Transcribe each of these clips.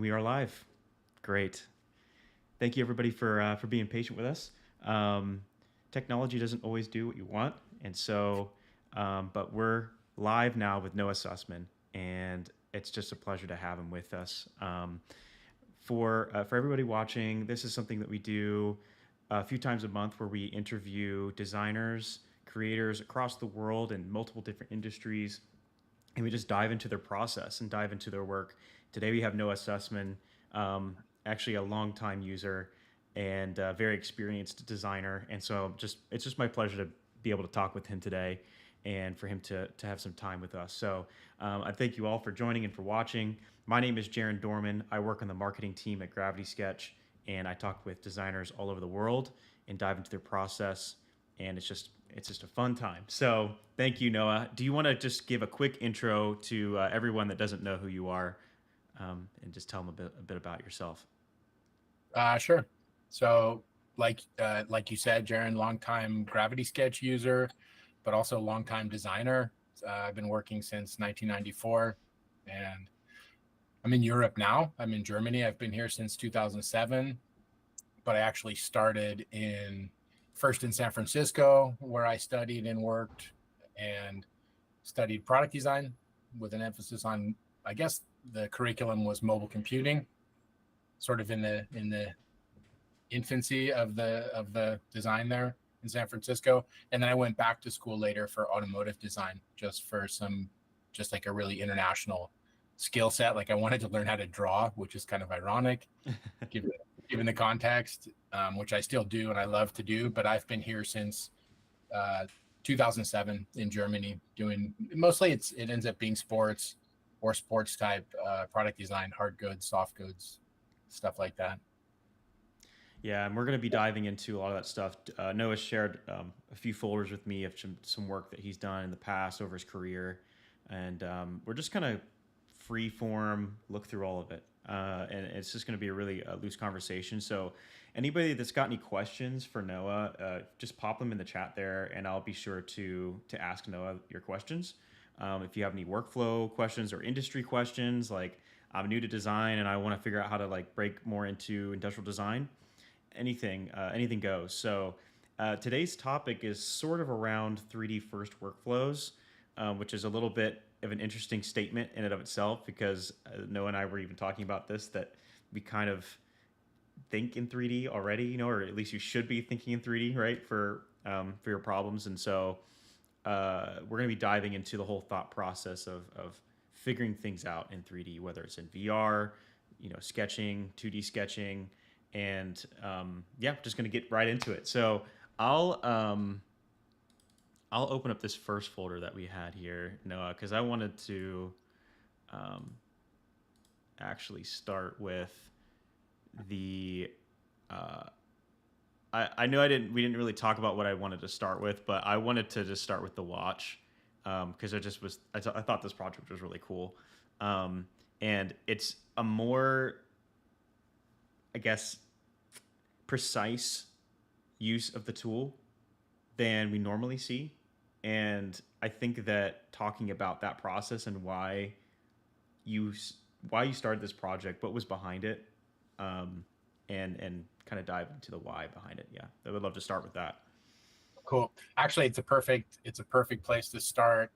We are live. Great. Thank you everybody for being patient with us. Um, Technology doesn't always do what you want, and but we're live now with Noah Sussman, and it's just a pleasure to have him with us. For everybody watching, this is something that we do a few times a month, where we interview designers, creators across the world in multiple different industries, and we just dive into their process and dive into their work. Today we have Noah Sussman, actually a longtime user and a very experienced designer, and so just it's just my pleasure to be able to talk with him today, and for him to have some time with us. So I thank you all for joining and for watching. My name is Jaron Dorman. I work on the marketing team at Gravity Sketch, and I talk with designers all over the world and dive into their process, and it's just a fun time. So thank you, Noah. Do you want to just give a quick intro to everyone that doesn't know who you are, and just tell them a bit about yourself? Sure. So, like you said, Jaron, longtime Gravity Sketch user, but also longtime designer. I've been working since 1994, and I'm in Europe now. I'm in Germany. I've been here since 2007, but I actually started in first in San Francisco, where I studied and worked and studied product design with an emphasis on, I guess, the curriculum was mobile computing, sort of in the infancy of the design there in San Francisco. And then I went back to school later for automotive design, just like a really international skill set. Like I wanted to learn how to draw, which is kind of ironic given, given the context, which I still do and I love to do. But I've been here since uh, 2007 in Germany doing mostly it ends up being sports or sports type product design, hard goods, soft goods, stuff like that. Yeah, and we're going to be diving into a lot of that stuff. Noah shared a few folders with me of some work that he's done in the past over his career, and we're just kind of free form look through all of it. And it's just going to be a really loose conversation. So, anybody that's got any questions for Noah, just pop them in the chat there, and I'll be sure to ask Noah your questions. If you have any workflow questions or industry questions, like I'm new to design and I want to figure out how to like break more into industrial design, anything goes. So today's topic is sort of around 3D first workflows, which is a little bit of an interesting statement in and of itself, because Noah and I were even talking about this, that we kind of think in 3D already, or at least you should be thinking in 3D, right, for your problems. And so we're going to be diving into the whole thought process of figuring things out in 3D, whether it's in VR, sketching, 2D sketching, and yeah, just going to get right into it. So I'll um, I'll open up this first folder that we had here, Noah, because I wanted to um, actually start with the. Uh, I know we didn't really talk about what I wanted to start with, but I wanted to just start with the watch, because I thought this project was really cool, um, and it's a more, I guess, precise use of the tool than we normally see. And I think that talking about that process and you why you started this project, what was behind it, um, and kind of dive into the why behind it. Yeah, I would love to start with that. Cool. Actually, it's a perfect place to start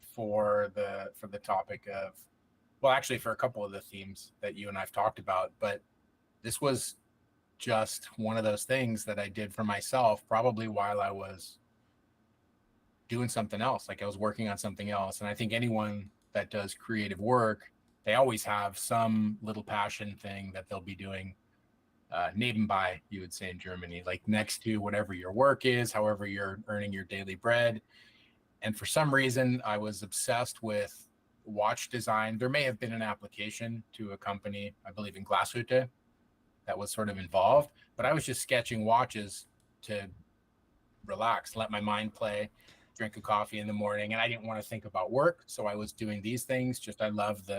for the topic of, well, actually for a couple of the themes that you and I've talked about, but this was just one of those things that I did for myself, probably while I was doing something else, like I was working on something else. And I think anyone that does creative work, they always have some little passion thing that they'll be doing nebenbei, you would say in Germany, like next to whatever your work is, however you're earning your daily bread. And for some reason, I was obsessed with watch design. There may have been an application to a company, I believe in Glashütte, that was sort of involved, but I was just sketching watches to relax, let my mind play, drink a coffee in the morning. And I didn't want to think about work. So I was doing these things. Just, I love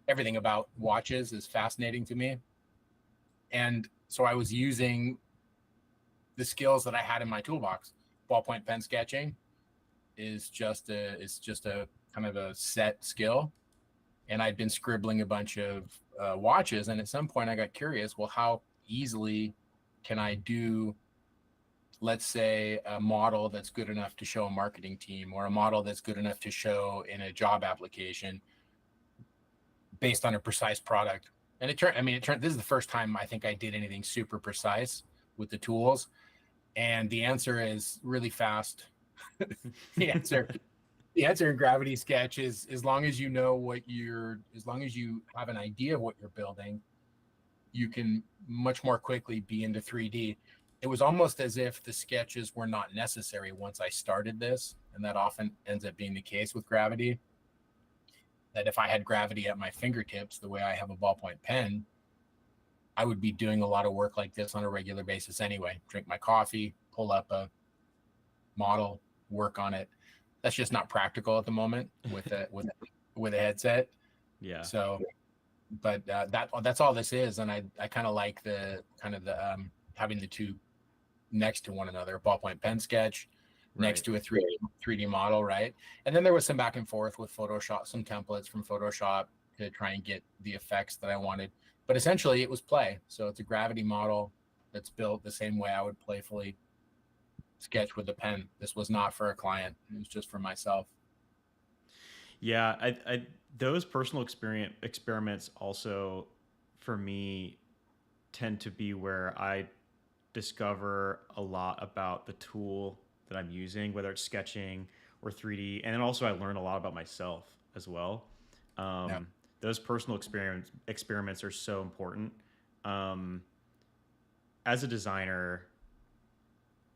everything about watches is fascinating to me. And so I was using the skills that I had in my toolbox. Ballpoint pen sketching is just a kind of a set skill. and I'd been scribbling a bunch of watches. And at some point I got curious, well, how easily can I do, let's say, a model that's good enough to show a marketing team, or a model that's good enough to show in a job application based on a precise product. And it turned, this is the first time I think I did anything super precise with the tools. And the answer is really fast. the answer the answer in Gravity Sketch is, as long as you know as long as you have an idea of what you're building, you can much more quickly be into 3D. It was almost as if the sketches were not necessary once I started this. And that often ends up being the case with Gravity. That if I had Gravity at my fingertips, the way I have a ballpoint pen, I would be doing a lot of work like this on a regular basis anyway. Drink my coffee, pull up a model, work on it. That's just not practical at the moment with a headset. Yeah. So, but that's all this is, and I kind of like the having the two next to one another, ballpoint pen sketch next to a 3D model, right? And then there was some back and forth with Photoshop, some templates from Photoshop to try and get the effects that I wanted. But essentially it was play. So it's a Gravity model that's built the same way I would playfully sketch with a pen. This was not for a client. It was just for myself. Yeah, I those personal experiments also, for me, tend to be where I discover a lot about the tool that I'm using, whether it's sketching or 3D, and then also I learn a lot about myself as well. Yeah. Those personal experiments are so important. As a designer,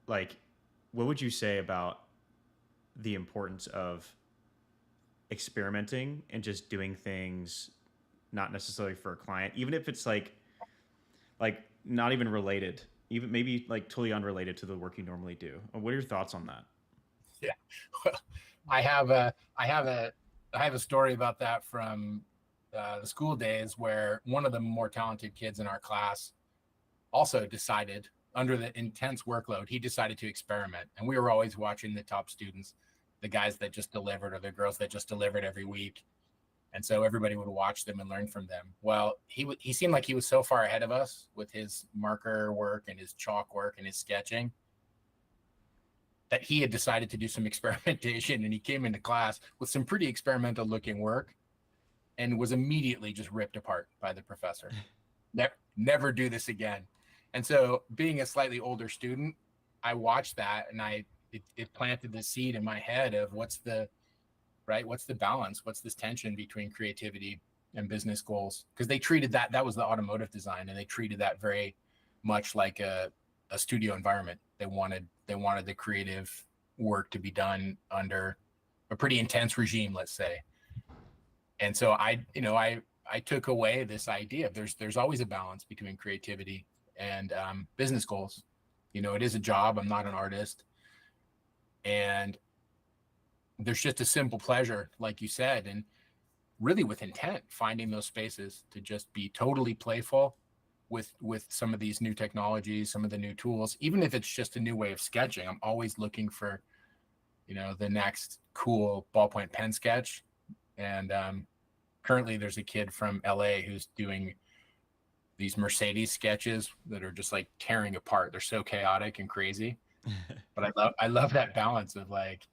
like, what would you say about the importance of experimenting and just doing things not necessarily for a client, even if it's like not even related, even maybe like totally unrelated to the work you normally do? What are your thoughts on that? Yeah. Well, I have a story about that from the school days, where one of the more talented kids in our class also decided, under the intense workload, he decided to experiment. And we were always watching the top students, the guys that just delivered or the girls that just delivered every week. And so everybody would watch them and learn from them. Well, he seemed like he was so far ahead of us with his marker work and his chalk work and his sketching, that he had decided to do some experimentation, and he came into class with some pretty experimental looking work and was immediately just ripped apart by the professor. Never do this again. And so, being a slightly older student, I watched that, and it planted the seed in my head of what's the balance, what's this tension between creativity and business goals? Because they treated that was the automotive design, and they treated that very much like a studio environment. They wanted the creative work to be done under a pretty intense regime, let's say. And so I took away this idea of there's always a balance between creativity and business goals. It is a job. I'm not an artist. And there's just a simple pleasure, like you said, and really with intent, finding those spaces to just be totally playful with some of these new technologies, some of the new tools. Even if it's just a new way of sketching, I'm always looking for, the next cool ballpoint pen sketch. And currently there's a kid from LA who's doing these Mercedes sketches that are just like tearing apart. They're so chaotic and crazy. But I love that balance of like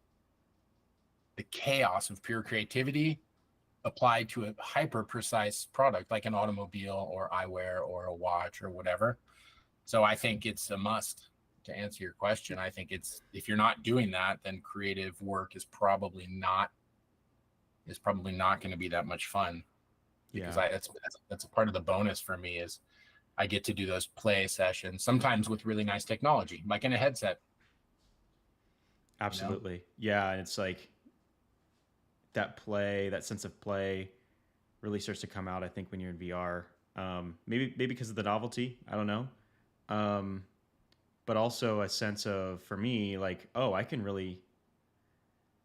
the chaos of pure creativity applied to a hyper precise product like an automobile or eyewear or a watch or whatever. So I think it's a must. To answer your question, I think if you're not doing that, then creative work is probably not going to be that much fun. Because that's a part of the bonus for me is I get to do those play sessions, sometimes with really nice technology, like in a headset. Absolutely. Yeah. And it's like that sense of play really starts to come out, I think, when you're in VR. Maybe because of the novelty. I don't know. But also a sense of, for me, like, oh, I can really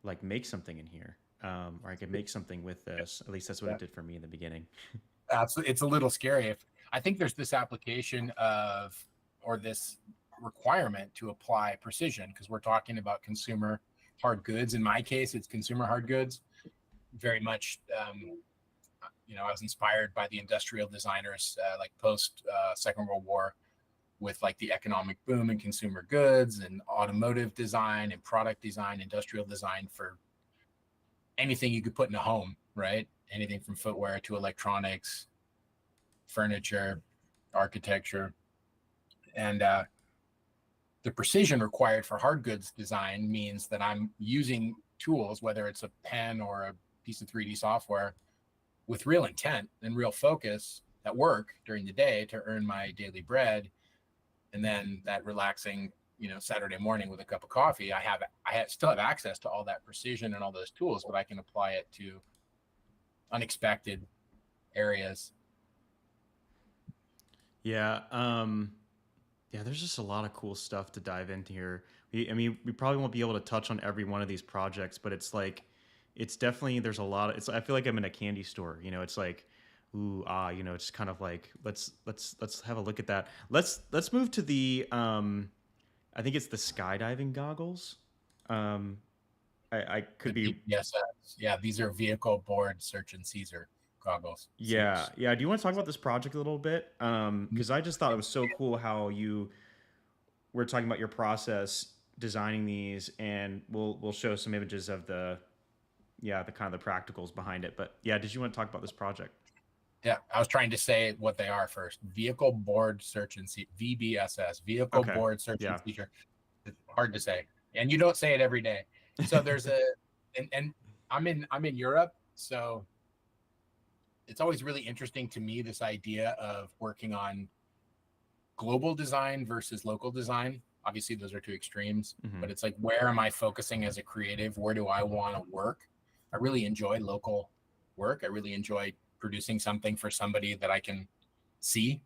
like make something in here. Or I can make something with this. At least that's what it did for me in the beginning. Absolutely. It's a little scary. I think there's this application or this requirement to apply precision, because we're talking about consumer hard goods. In my case, it's consumer hard goods. Very much, I was inspired by the industrial designers like post Second World War, with like the economic boom in consumer goods and automotive design and product design, industrial design for anything you could put in a home, right? Anything from footwear to electronics, furniture, architecture. And the precision required for hard goods design means that I'm using tools, whether it's a pen or a piece of 3D software, with real intent and real focus at work during the day to earn my daily bread. And then that relaxing, Saturday morning with a cup of coffee, I still have access to all that precision and all those tools, but I can apply it to unexpected areas. Yeah. Yeah, there's just a lot of cool stuff to dive into here. We probably won't be able to touch on every one of these projects, but it's like, it's definitely, there's a lot of, I feel like I'm in a candy store, it's like, ooh, it's kind of like, let's have a look at that. Let's move to the, I think it's the skydiving goggles. I could be, Yes. Yeah. These are vehicle board search and seizure goggles. yeah, yeah. Do you want to talk about this project a little bit? Because I just thought it was so cool how you were talking about your process designing these, and we'll show some images of the kind of the practicals behind it. But yeah, did you want to talk about this project? Yeah, I was trying to say what they are first. Vehicle board search and seizure, VBSS, vehicle Okay. board search Yeah. and seizure. It's hard to say, and you don't say it every day. So there's and I'm in Europe, so it's always really interesting to me, this idea of working on global design versus local design. Obviously, those are two extremes, Mm-hmm. but it's like, where am I focusing as a creative? Where do I want to work? I really enjoy local work. I really enjoy producing something for somebody that I can see,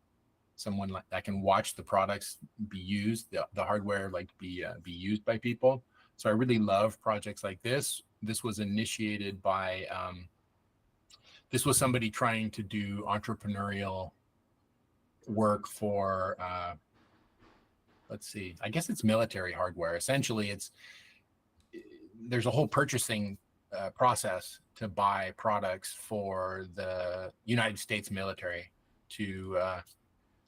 someone like I can watch the products be used, the hardware like be used by people. So I really love projects like this. This was initiated by this was somebody trying to do entrepreneurial work for let's see, I guess it's military hardware. Essentially, there's a whole purchasing process to buy products for the United States military to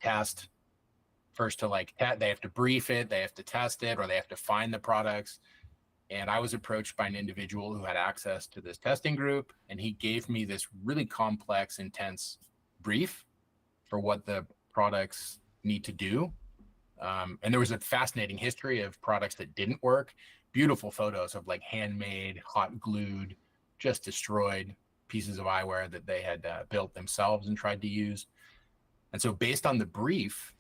test. First, to they have to brief it, they have to test it, or they have to find the products. And I was approached by an individual who had access to this testing group, and he gave me this really complex, intense brief for what the products need to do. And there was a fascinating history of products that didn't work. Beautiful photos of like handmade, hot glued, just destroyed pieces of eyewear that they had built themselves and tried to use. And so, based on the brief,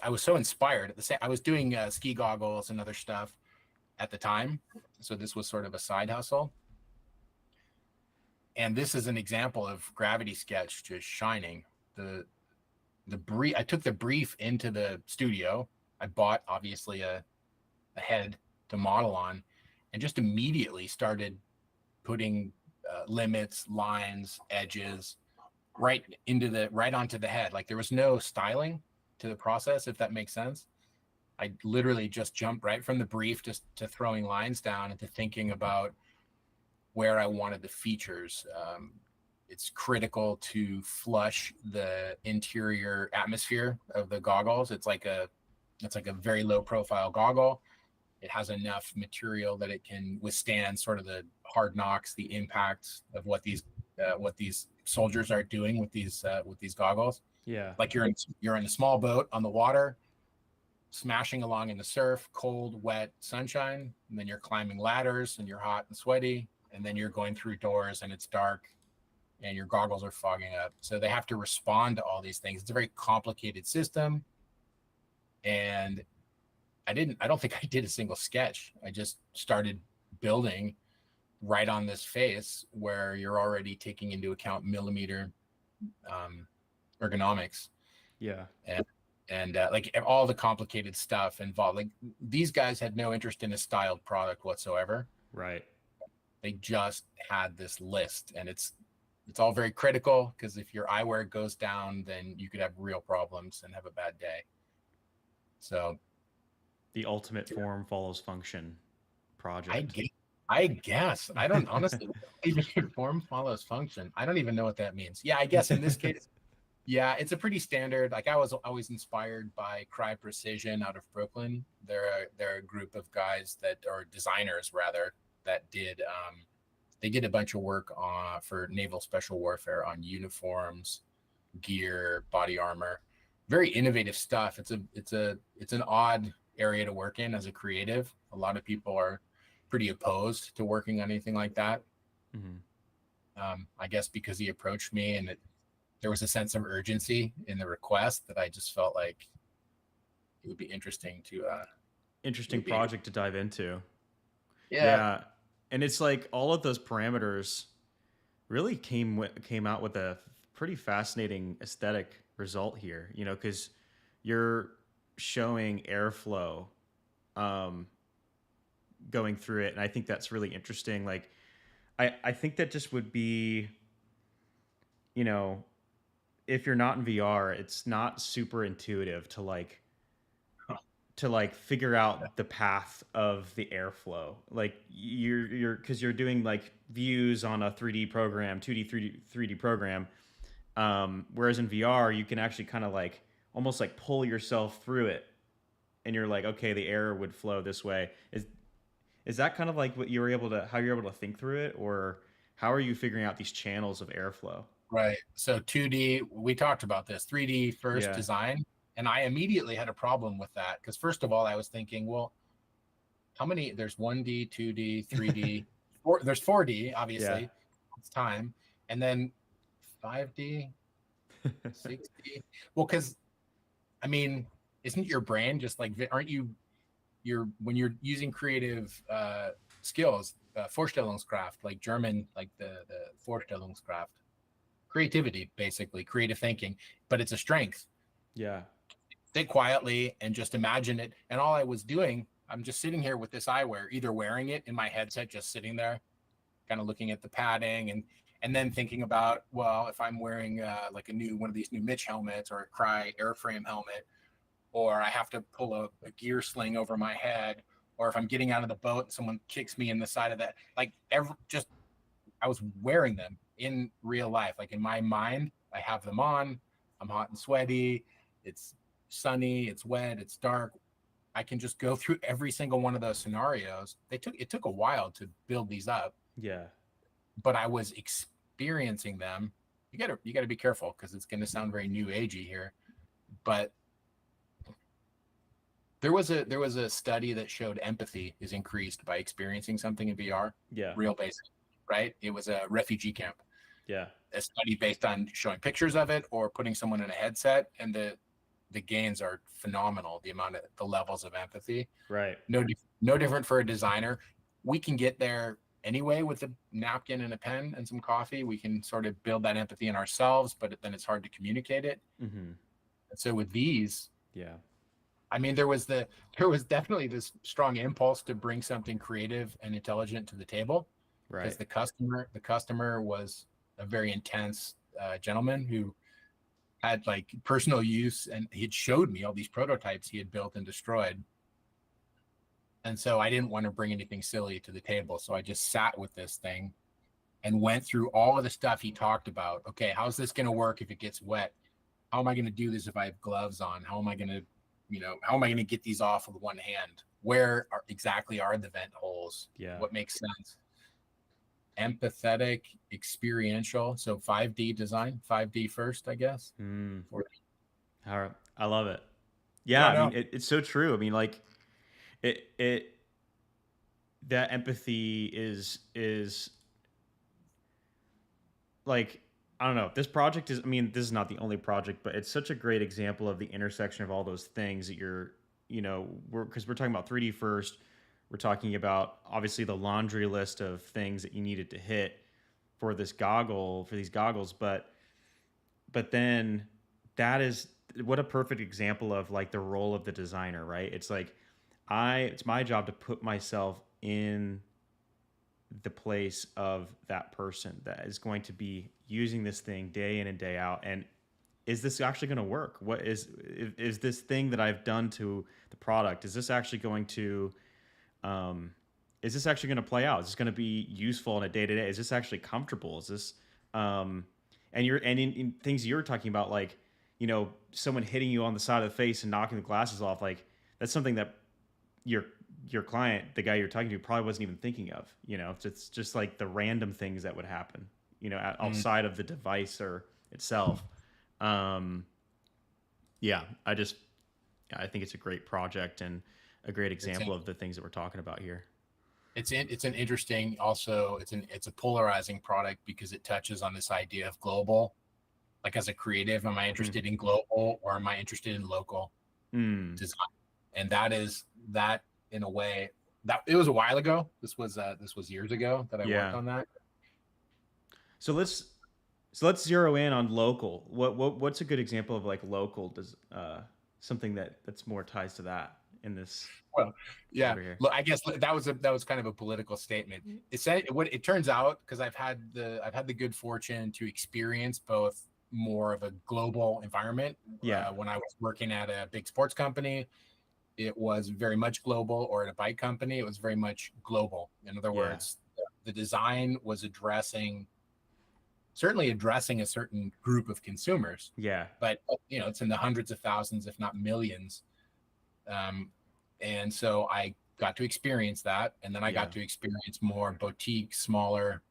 I was so inspired. At the same, I was doing ski goggles and other stuff at the time, so this was sort of a side hustle. And this is an example of Gravity Sketch just shining. The brief, I took the brief into the studio. I bought obviously a head to model on, and just immediately started putting limits, lines, edges right onto the head. Like, there was no styling to the process, if that makes sense. I literally just jumped right from the brief just to throwing lines down and to thinking about where I wanted the features. It's critical to flush the interior atmosphere of the goggles. It's like a very low profile goggle. It has enough material that it can withstand sort of the hard knocks, the impacts of what these soldiers are doing with these goggles. Yeah. Like, you're in a small boat on the water, smashing along in the surf, cold, wet, sunshine, and then you're climbing ladders and you're hot and sweaty, and then you're going through doors and it's dark and your goggles are fogging up. So they have to respond to all these things. It's a very complicated system. And I don't think I did a single sketch. I just started building right on this face where you're already taking into account millimeter ergonomics. Yeah. And like all the complicated stuff involved. Like, these guys had no interest in a styled product whatsoever. Right. They just had this list, and it's all very critical, because if your eyewear goes down, then you could have real problems and have a bad day. So The ultimate form follows function project. I guess I don't honestly even form follows function. I don't even know what that means. Yeah, I guess in this case, yeah, it's a pretty standard. Like I was always inspired by Cry Precision out of Brooklyn. They're a group of guys that or designers rather that did they did a bunch of work on for naval special warfare on uniforms, gear, body armor. Very innovative stuff. It's an odd area to work in as a creative. A lot of people are pretty opposed to working on anything like that. Hmm. I guess because he approached me and there was a sense of urgency in the request that I just felt like it would be interesting to it Interesting would be project to dive into. yeah. Yeah, and it's like all of those parameters really came out with a pretty fascinating aesthetic result here. You know, because you're showing airflow um, going through it, and I think that's really interesting. Like, I think that just would be, you know, if you're not in VR, it's not super intuitive to like figure out the path of the airflow. Like you're because you're doing like views on a 3D program, 2D, 3D program. Whereas in VR, you can actually kind of like almost like pull yourself through it, and you're like, okay, the air would flow this way. Is that kind of like what you were able to how you're able to think through it, or how are you figuring out these channels of airflow? Right. So 2D, we talked about this 3D first Yeah, design, and I immediately had a problem with that because first of all, I was thinking, well, how many? There's 1D, 2D, 3D, four. There's 4D, yeah. obviously, it's time, and then 5D, 6D. Well, because I mean, isn't your brain just like aren't you you're when you're using creative skills, Vorstellungskraft, like German, like the Vorstellungskraft, creativity, basically creative thinking, but it's a strength. Yeah. Sit quietly and just imagine it. And all I was doing, I'm just sitting here with this eyewear, either wearing it in my headset, just sitting there, kind of looking at the padding and then thinking about, well, if I'm wearing like a new one of these new Mitch helmets or a Cry airframe helmet, or I have to pull a gear sling over my head, or if I'm getting out of the boat and someone kicks me in the side of that, like just I was wearing them in real life. Like in my mind, I have them on. I'm hot and sweaty. It's sunny. It's wet. It's dark. I can just go through every single one of those scenarios. It took a while to build these up, Yeah. but I was experiencing them. You gotta be careful because it's gonna sound very new agey here. But there was a study that showed empathy is increased by experiencing something in VR. Yeah. Real basic, right? It was a refugee camp. Yeah. A study based on showing pictures of it or putting someone in a headset, and the gains are phenomenal. The amount of the levels of empathy, Right. no different for a designer. We can get there anyway with a napkin and a pen and some coffee. We can sort of build that empathy in ourselves, but then it's hard to communicate it. Mm-hmm. And so with these, Yeah. I mean, there was definitely this strong impulse to bring something creative and intelligent to the table because Right. the customer was a very intense gentleman who had like personal use, and he had showed me all these prototypes he had built and destroyed. And so I didn't want to bring anything silly to the table, so I just sat with this thing and went through all of the stuff he talked about. Okay, how's this going to work if it gets wet? How am I going to do this if I have gloves on? How am I going to, how am I going to get these off with one hand? Exactly are the vent holes? Yeah. What makes sense? Empathetic, experiential. So 5D design, 5D first, I guess. Mm. Or, All right. I love it. Yeah. yeah, I mean, no, it's so true. I mean, like it that empathy is like I don't know. This project is. I mean, this is not the only project, but it's such a great example of the intersection of all those things that you're. You know, we're talking about 3D first. We're talking about obviously the laundry list of things that you needed to hit for these goggles, but then that is what a perfect example of like the role of the designer, right? It's like it's my job to put myself in the place of that person that is going to be using this thing day in and day out, and is this actually going to work? What is this thing that I've done to the product, is this actually going to um is this actually going to play out? Is this going to be useful in a day to day? Is this actually comfortable? Is this, and in things you're talking about, like, someone hitting you on the side of the face and knocking the glasses off, like that's something that your client, the guy you're talking to, probably wasn't even thinking of. It's just like the random things that would happen, outside of the device or itself. Yeah, I think it's a great project and a great example of the things that we're talking about here. It's an interesting, also it's a polarizing product because it touches on this idea of global. Like, as a creative, am I interested in global or am I interested in local design? And that in a way, that it was a while ago. This was years ago that I worked on that. So let's zero in on local. What's a good example of like local something that's more ties to that in this? Well, yeah. Look, I guess that was kind of a political statement. It turns out, because I've had the good fortune to experience both more of a global environment. When I was working at a big sports company, it was very much global, or at a bike company, it was very much global. In other words, the design was certainly addressing a certain group of consumers. Yeah. But it's in the hundreds of thousands, if not millions. And so I got to experience that. And then I got to experience more boutique, smaller,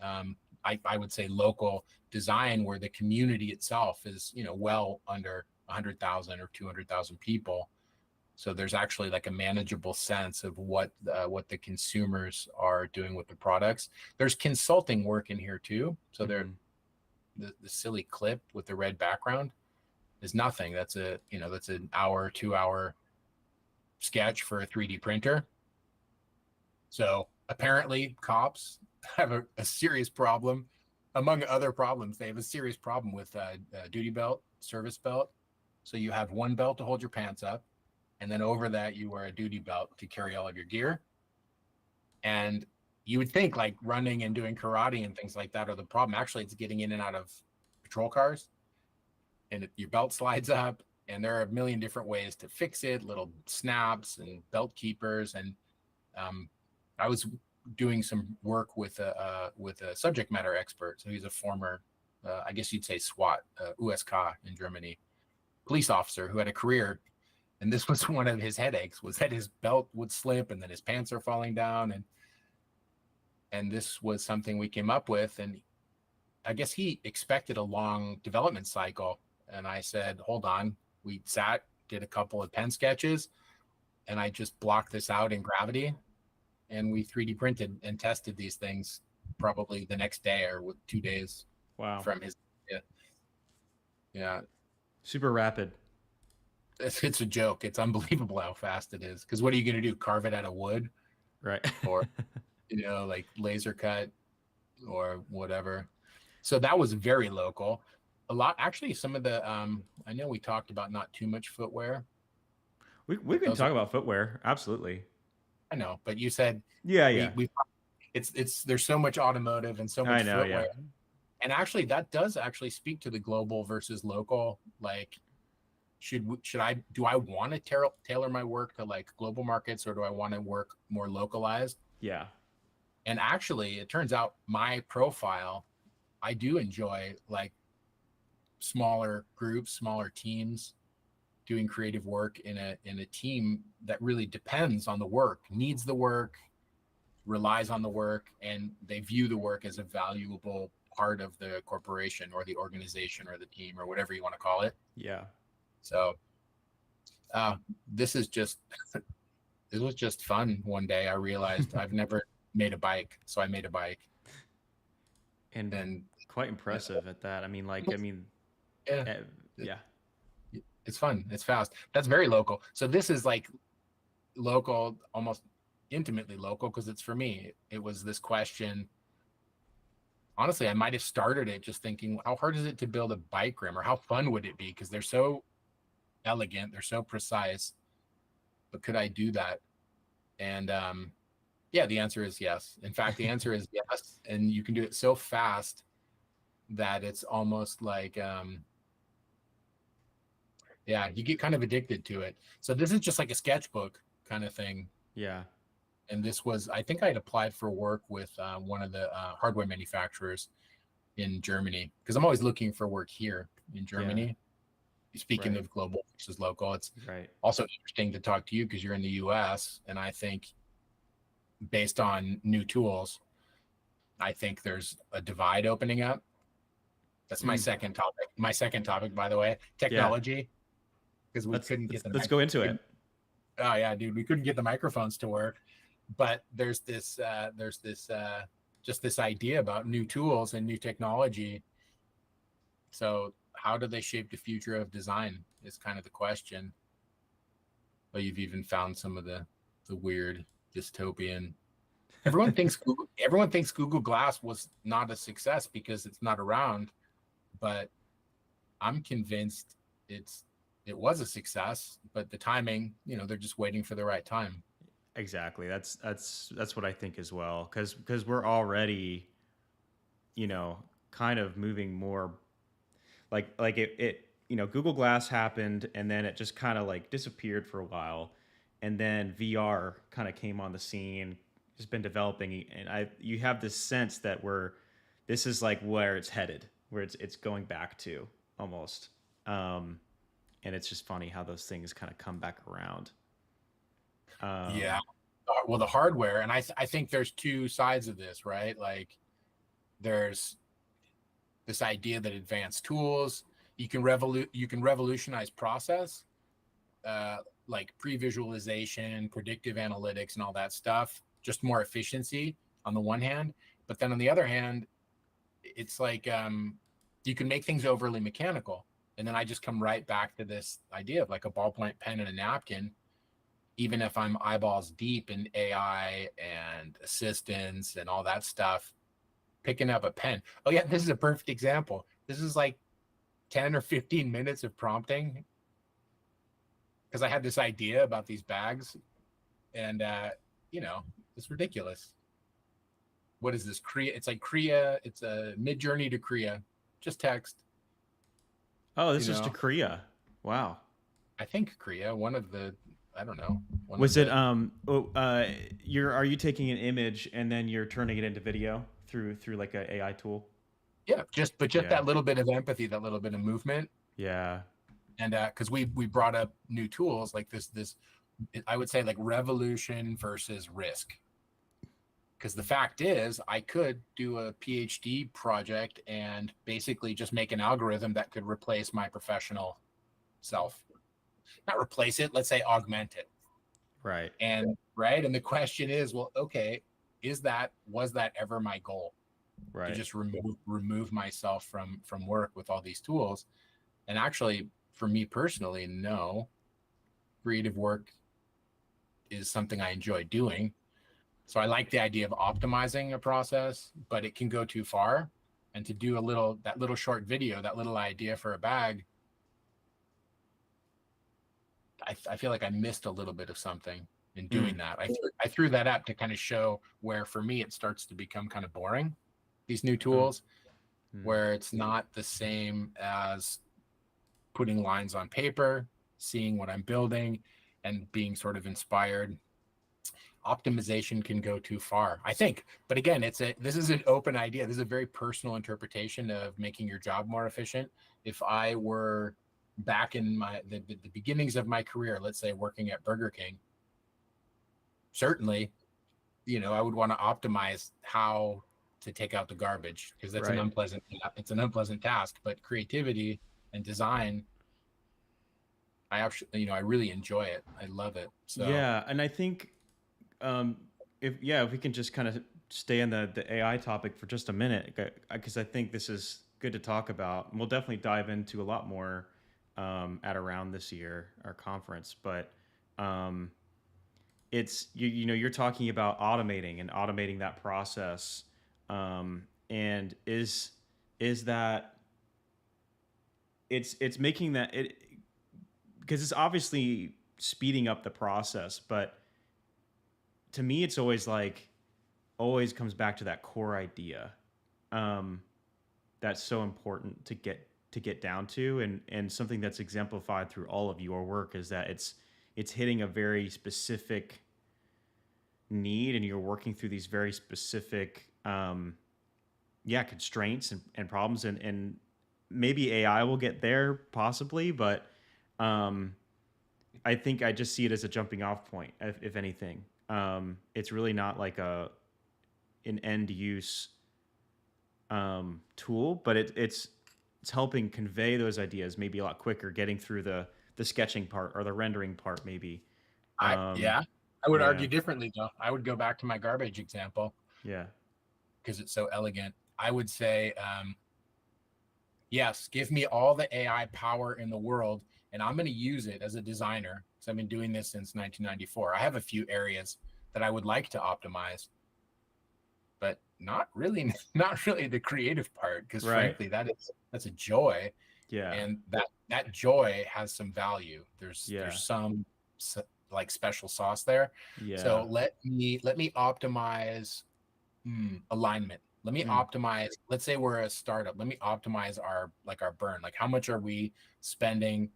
I would say local design, where the community itself is, well under 100,000 or 200,000 people. So there's actually like a manageable sense of what the consumers are doing with the products. There's consulting work in here too. So the silly clip with the red background is nothing. that's an hour, 2-hour sketch for a 3D printer. So apparently cops have a serious problem. Among other problems, they have a serious problem with duty belt, service belt. So you have one belt to hold your pants up, and then over that you wear a duty belt to carry all of your gear. And you would think like running and doing karate and things like that are the problem. Actually, it's getting in and out of patrol cars, and your belt slides up. And there are a million different ways to fix it, little snaps and belt keepers. And I was doing some work with a subject matter expert. So he's a former, I guess you'd say SWAT, USK in Germany, police officer who had a career. And this was one of his headaches, was that his belt would slip and then his pants are falling down. And this was something we came up with. And I guess he expected a long development cycle. And I said, hold on. We sat, did a couple of pen sketches, and I just blocked this out in Gravity, and we 3D printed and tested these things probably the next day or 2 days. Wow. From his, yeah. Super rapid. It's a joke. It's unbelievable how fast it is. Because what are you going to do? Carve it out of wood? Right. Or, like laser cut or whatever. So that was very local. A lot, actually, some of the, I know we talked about not too much footwear. We can talk about footwear. Absolutely. I know, but you said, there's so much automotive and so much footwear. Yeah. And actually that does actually speak to the global versus local. Like, do I want to tailor my work to like global markets, or do I want to work more localized? Yeah. And actually it turns out my profile, I do enjoy like smaller groups, smaller teams, doing creative work in a team that really depends on the work, needs the work, relies on the work, and they view the work as a valuable part of the corporation or the organization or the team or whatever you want to call it. Yeah. So this was just fun. One day I realized I've never made a bike, so I made a bike. And quite impressive at that. Yeah. It's fun. It's fast. That's very local. So this is like local, almost intimately local, because it's for me. It was this question. Honestly, I might have started it just thinking, how hard is it to build a bike rim, or how fun would it be? Because they're so elegant, they're so precise. But could I do that? And the answer is yes. In fact, the answer is yes. And you can do it so fast that it's almost like you get kind of addicted to it. So this is just like a sketchbook kind of thing. Yeah. and this was, I think I'd applied for work with one of the hardware manufacturers in Germany, because I'm always looking for work here in Yeah. Germany. Speaking Right. of global versus local, it's Right. also interesting to talk to you because you're in the US. And I think based on new tools, I think there's a divide opening up. That's my Mm. second topic. My second topic, by the way, Yeah. technology, because we Let's couldn't let's get the let's go into it. oh yeah, dude, we couldn't get the microphones to work. But there's this just this idea about new tools and new technology. So how do they shape the future of design is kind of the question. But you've even found some of the weird dystopian. Everyone thinks Google Glass was not a success because it's not around, but I'm convinced it was a success, but the timing, they're just waiting for the right time. Exactly. That's what I think as well. Because we're already, you know, kind of moving more like it Google Glass happened and then it just kind of like disappeared for a while, and then VR kind of came on the scene. Has been developing, and you have this sense that this is like where it's headed, where it's going back to almost. Um, and it's just funny how those things kind of come back around. Yeah. Um, Well, the hardware, and I think there's two sides of this, right? Like there's this idea that advanced tools, you can revolutionize process, uh, like pre-visualization, predictive analytics, and all that stuff, just more efficiency on the one hand. But then on the other hand, it's like you can make things overly mechanical. And then I just come right back to this idea of like a ballpoint pen and a napkin. Even if I'm eyeballs deep in AI and assistance and all that stuff, picking up a pen. Oh yeah, this is a perfect example. This is like 10 or 15 minutes of prompting because I had this idea about these bags, and it's ridiculous. What is this? Korea? It's like Korea. It's a mid-journey to Korea. Just text. oh, You this is to know, Korea. Wow. I think Korea. One of the, I don't know. One of Was it the. are you taking an image and then you're turning it into video through like a AI tool? Yeah, just Yeah. that little bit of empathy, that little bit of movement, Yeah. and because we brought up new tools like this, I would say like revolution versus risk. Because the fact is, I could do a PhD project and basically just make an algorithm that could replace my professional self. Not replace it, let's say augment it. Right. And right. And the question is, well, okay, was that ever my goal? To Right. just remove myself from work with all these tools? And actually, for me personally, no. Creative work is something I enjoy doing. So I like the idea of optimizing a process, but it can go too far. And to do that little short video, that little idea for a bag, I feel like I missed a little bit of something in Mm. doing that. I threw that up to kind of show where for me it starts to become kind of boring, these new Mm. tools, Mm. where it's not the same as putting lines on paper, seeing what I'm building, and being sort of inspired. Optimization can go too far, I think. But again, this is an open idea. This is a very personal interpretation of making your job more efficient. If I were back in the beginnings of my career, let's say working at Burger King, certainly, I would want to optimize how to take out the garbage, because that's Right. it's an unpleasant task. But creativity and design, I actually, I really enjoy it. I love it. So Yeah, and I think um, if we can just kind of stay on the AI topic for just a minute, because I think this is good to talk about. And we'll definitely dive into a lot more at around this year, our conference. But um, it's you're talking about automating that process, and is that it's making that it because it's obviously speeding up the process, but to me it's always comes back to that core idea, um, that's so important to get down to, and something that's exemplified through all of your work is that it's hitting a very specific need and you're working through these very specific constraints and problems, and maybe AI will get there possibly, but um, I think I just see it as a jumping off point, if anything. It's really not like an end use tool, but it's helping convey those ideas maybe a lot quicker, getting through the sketching part or the rendering part maybe. Um, I would yeah, argue differently though. I would go back to my garbage example yeah, because it's so elegant. I would say, yes, give me all the AI power in the world, and I'm going to use it as a designer because I've been doing this since 1994. I have a few areas that I would like to optimize, but not really, not really the creative part, because right, frankly, that's a joy, yeah, and that joy has some value. There's yeah, some like special sauce there. yeah, So let me optimize alignment. Let me mm, optimize. Let's say we're a startup. Let me optimize our burn. Like how much are we spending?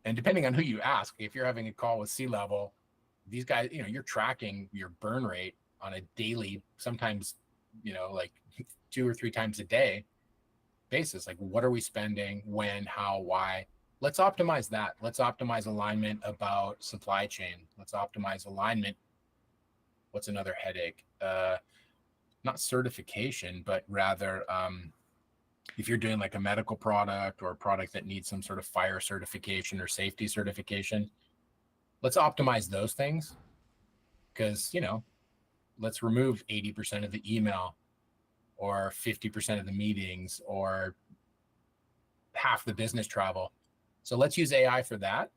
And depending on who you ask, if you're having a call with C-level, these guys, you're tracking your burn rate on a daily, sometimes, like 2 or 3 times a day basis. Like what are we spending, when, how, why? Let's optimize that. Let's optimize alignment about supply chain. Let's optimize alignment. What's another headache? Not certification, but rather if you're doing like a medical product or a product that needs some sort of fire certification or safety certification, let's optimize those things because, let's remove 80% of the email or 50% of the meetings or half the business travel. So let's use AI for that,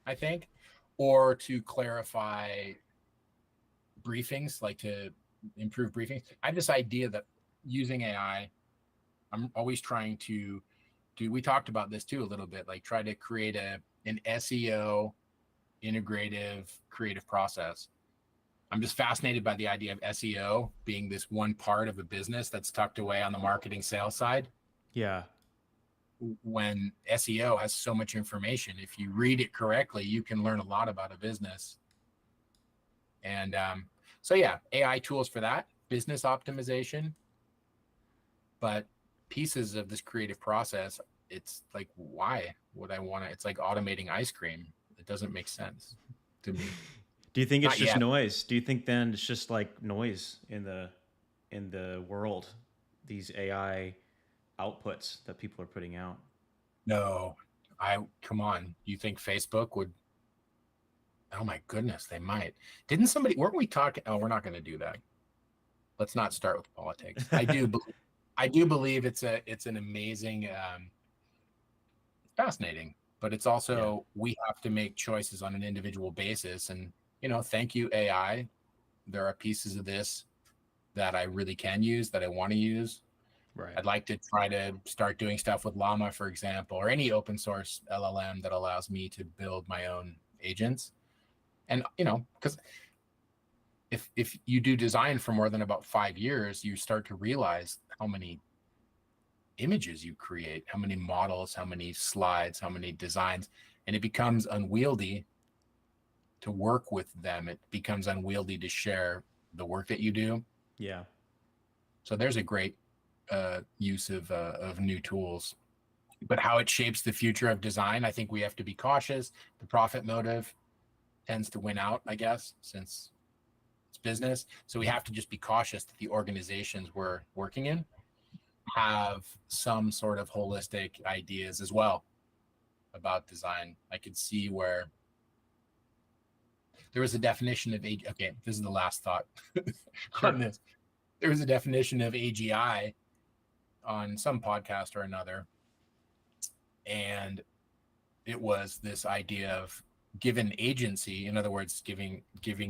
I think, or to clarify briefings, like to improve briefings. I have this idea that using AI, I'm always trying to do, we talked about this too a little bit, like try to create an SEO integrative creative process. I'm just fascinated by the idea of SEO being this one part of a business that's tucked away on the marketing sales side, yeah, when SEO has so much information. If you read it correctly, you can learn a lot about a business. And so yeah, AI tools for that, business optimization, but pieces of this creative process, it's like, why would I want to? It's like automating ice cream. It doesn't make sense to me. Do you think it's Not just yet. noise? Do you think then it's just like noise in the world, these AI outputs that people are putting out? No, come on. You think Facebook would? Oh my goodness, they might. Didn't somebody? Weren't we talking? Oh, we're not going to do that. Let's not start with politics. I do believe it's an amazing, fascinating, but it's Yeah, also, we have to make choices on an individual basis. And thank you AI. There are pieces of this that I really can use, that I want to use. right. I'd like to try to start doing stuff with Llama, for example, or any open source LLM that allows me to build my own agents. And because if you do design for more than about 5 years, you start to realize how many images you create, how many models, how many slides, how many designs, and it becomes unwieldy to work with them. It becomes unwieldy to share the work that you do. Yeah, So there's a great use of new tools. But how it shapes the future of design, I think we have to be cautious. The profit motive tends to win out, I guess, since it's business. So we have to just be cautious that the organizations we're working in have some sort of holistic ideas as well about design. I could see where there was a definition of okay, this is the last thought sure. on this. There was a definition of AGI on some podcast or another, and it was this idea of given agency, in other words, giving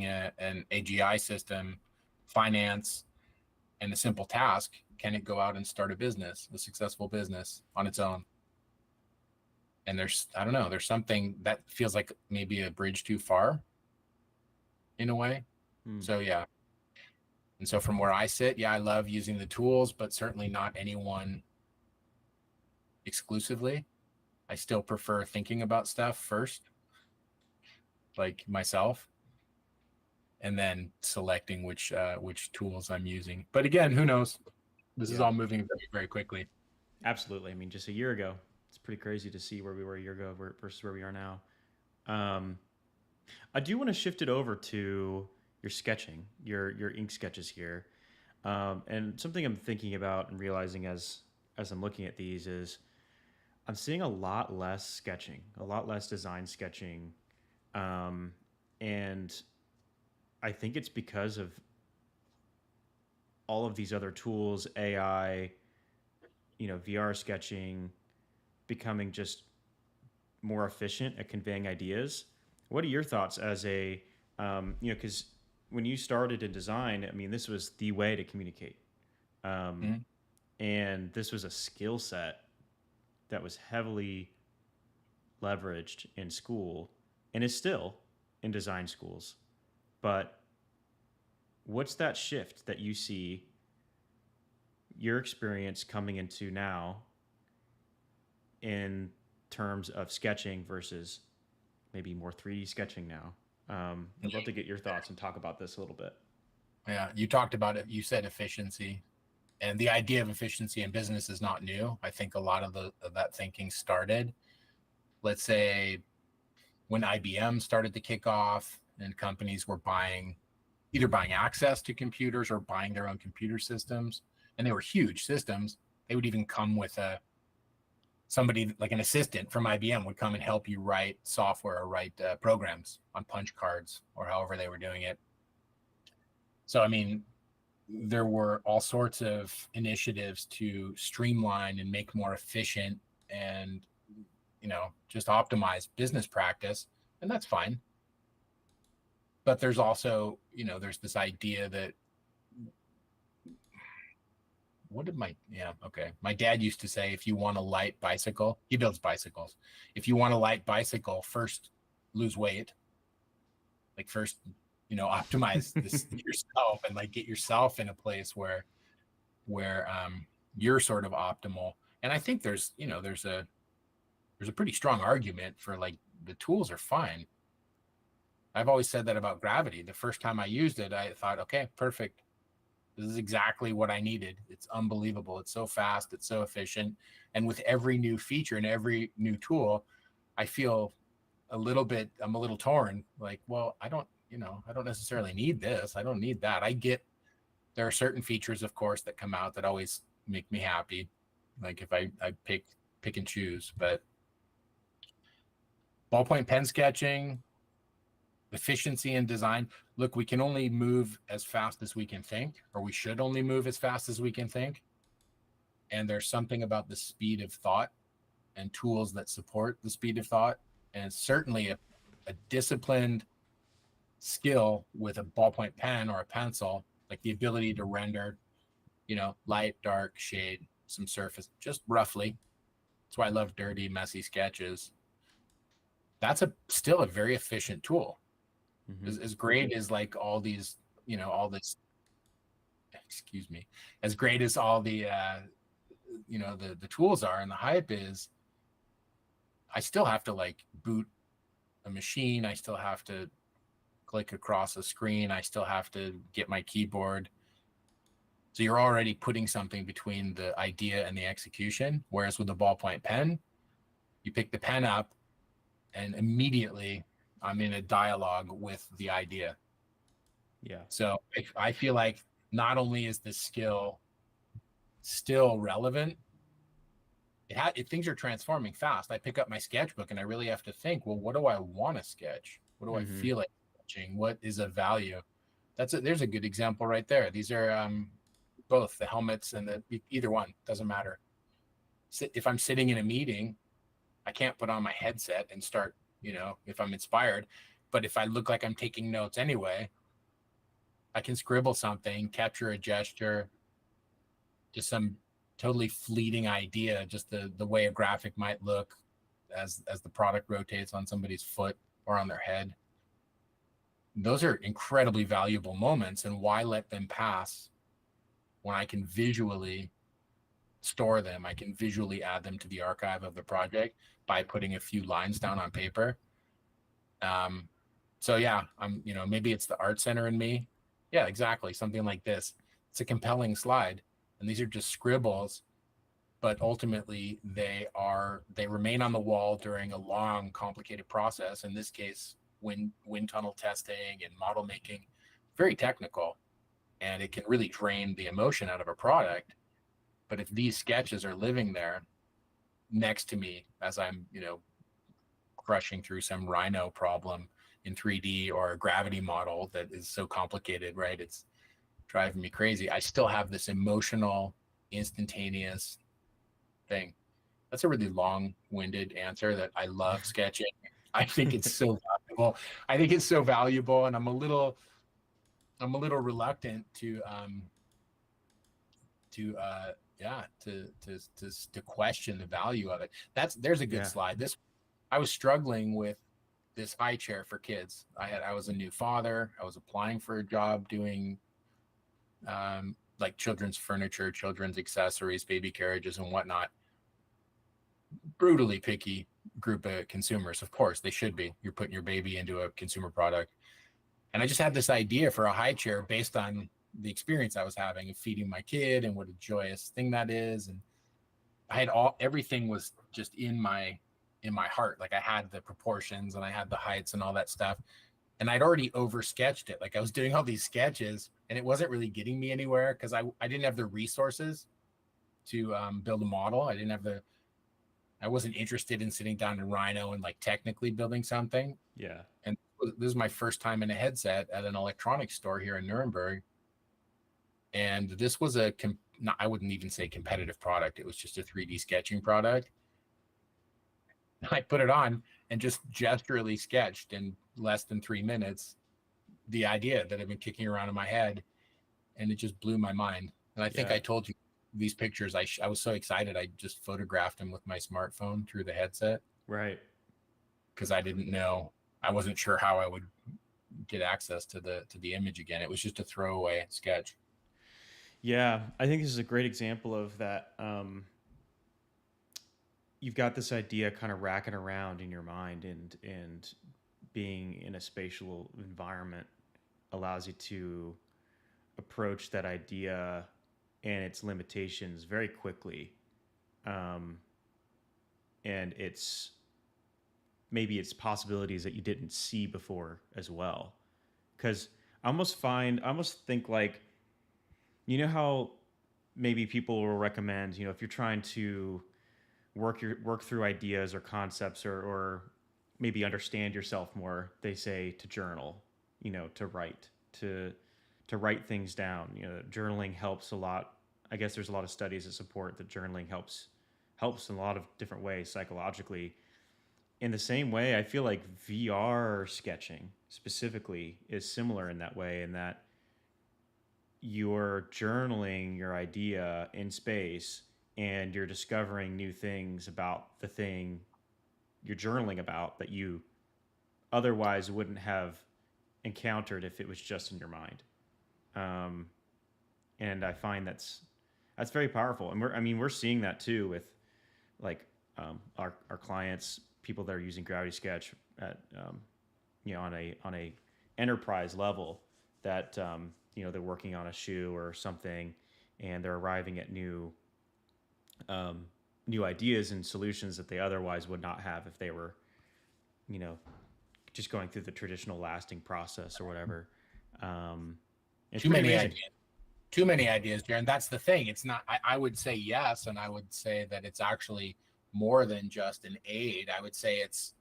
an AGI system finance and a simple task, can it go out and start a successful business on its own? And I don't know, there's something that feels like maybe a bridge too far in a way. Mm. So yeah. And so from where I sit, yeah, I love using the tools, but certainly not anyone exclusively. I still prefer thinking about stuff first, like myself. and then selecting which tools I'm using. But again, who knows? This is Yeah, all moving very, very quickly. absolutely. I mean, just a year ago, it's pretty crazy to see where we were a year ago versus where we are now. Um, I do want to shift it over to your sketching, your ink sketches here, and something I'm thinking about and realizing as I'm looking at these is I'm seeing a lot less sketching, a lot less design sketching, um, and I think it's because of all of these other tools, AI, VR sketching, becoming just more efficient at conveying ideas. What are your thoughts as because when you started in design, I mean, this was the way to communicate. Um, Mhm. and this was a skill set that was heavily leveraged in school and is still in design schools. But what's that shift that you see your experience coming into now in terms of sketching versus maybe more 3D sketching now? I'd love to get your thoughts and talk about this a little bit. Yeah, you talked about it. You said efficiency, and the idea of efficiency in business is not new. I think a lot of that thinking started, let's say, when IBM started to kick off, and companies were either buying access to computers or buying their own computer systems, and they were huge systems. They would even come with somebody like an assistant from IBM would come and help you write software or write programs on punch cards or however they were doing it. So, I mean, there were all sorts of initiatives to streamline and make more efficient and, just optimize business practice. And that's fine. But there's also, there's this idea that my dad used to say, if you want a light bicycle, he builds bicycles. If you want a light bicycle, first lose weight, like first, optimize this yourself and like get yourself in a place where you're sort of optimal. And I think there's a pretty strong argument for like the tools are fine. I've always said that about gravity. The first time I used it, I thought, okay, perfect. This is exactly what I needed. It's unbelievable. It's so fast. It's so efficient. And with every new feature and every new tool, I feel I'm a little torn. Like, well, I don't necessarily need this. I don't need that. There are certain features, of course, that come out that always make me happy. Like if I pick and choose, but ballpoint pen sketching, efficiency in design. Look, we can only move as fast as we can think, or we should only move as fast as we can think. And there's something about the speed of thought and tools that support the speed of thought. And it's certainly a disciplined skill with a ballpoint pen or a pencil, like the ability to render, light, dark, shade, some surface, just roughly. That's why I love dirty, messy sketches. That's still a very efficient tool. Mm-hmm. As great as like all these, all this, excuse me, as great as all the, the tools are and the hype is, I still have to like boot a machine. I still have to click across a screen. I still have to get my keyboard. So you're already putting something between the idea and the execution. Whereas with the ballpoint pen, you pick the pen up and immediately I'm in a dialogue with the idea. Yeah. So I feel like not only is this skill still relevant, things are transforming fast. I pick up my sketchbook and I really have to think, well, what do I want to sketch? What do I Mm-hmm. feel like sketching? What is of value? There's a good example right there. These are both the helmets and either one, doesn't matter. If I'm sitting in a meeting, I can't put on my headset and start, if I'm inspired. But if I look like I'm taking notes anyway, I can scribble something, capture a gesture, just some totally fleeting idea, just the way a graphic might look as the product rotates on somebody's foot or on their head. Those are incredibly valuable moments, and why let them pass when I can visually store them? I can visually add them to the archive of the project by putting a few lines down on paper. So yeah, I'm, maybe it's the art center in me. Yeah, exactly. Something like this. It's a compelling slide. And these are just scribbles, but ultimately they remain on the wall during a long, complicated process. In this case, wind tunnel testing and model making, very technical, and it can really drain the emotion out of a product. But if these sketches are living there next to me as I'm, crushing through some Rhino problem in 3D, or a gravity model that is so complicated, right? It's driving me crazy. I still have this emotional, instantaneous thing. That's a really long-winded answer that I love sketching. I think it's so valuable. I think it's so valuable, and I'm a little reluctant to question the value of it. There's a good Yeah. slide. I was struggling with this high chair for kids. I was a new father. I was applying for a job doing like children's furniture, children's accessories, baby carriages, and whatnot. Brutally picky group of consumers. Of course, they should be. You're putting your baby into a consumer product. And I just had this idea for a high chair based on the experience I was having of feeding my kid and what a joyous thing that is. And I had everything was just in my heart. Like I had the proportions and I had the heights and all that stuff. And I'd already over sketched it. Like I was doing all these sketches and it wasn't really getting me anywhere because I didn't have the resources to build a model. I wasn't interested in sitting down in Rhino and like technically building something. Yeah. And this is my first time in a headset at an electronics store here in Nuremberg. And this was I wouldn't even say competitive product. It was just a 3D sketching product. I put it on and just gesturally sketched in less than 3 minutes the idea that had been kicking around in my head, and it just blew my mind. And I think Yeah. I told you these pictures. I was so excited. I just photographed them with my smartphone through the headset Right. because I didn't know. I wasn't sure how I would get access to the image again. It was just a throwaway sketch. Yeah. I think this is a great example of that. You've got this idea kind of racking around in your mind, and being in a spatial environment allows you to approach that idea and its limitations very quickly. Um, and maybe it's possibilities that you didn't see before as well. Because I almost think like, how maybe people will recommend, if you're trying to work through ideas or concepts, or maybe understand yourself more, they say to journal, to write, to write things down. Journaling helps a lot. I guess there's a lot of studies that support that journaling helps in a lot of different ways psychologically. In the same way, I feel like VR sketching specifically is similar in that way, in that you're journaling your idea in space and you're discovering new things about the thing you're journaling about that you otherwise wouldn't have encountered if it was just in your mind. Um, and I find that's very powerful. And we're seeing that too with like our clients, people that are using Gravity Sketch at on a enterprise level, that they're working on a shoe or something, and they're arriving at new ideas and solutions that they otherwise would not have if they were you know just going through the traditional lasting process or whatever. It's Too pretty many amazing. ideas. Too many ideas, Jaron. That's the thing. It's not. I would say yes, and I would say that it's actually more than just an aid. I would say it's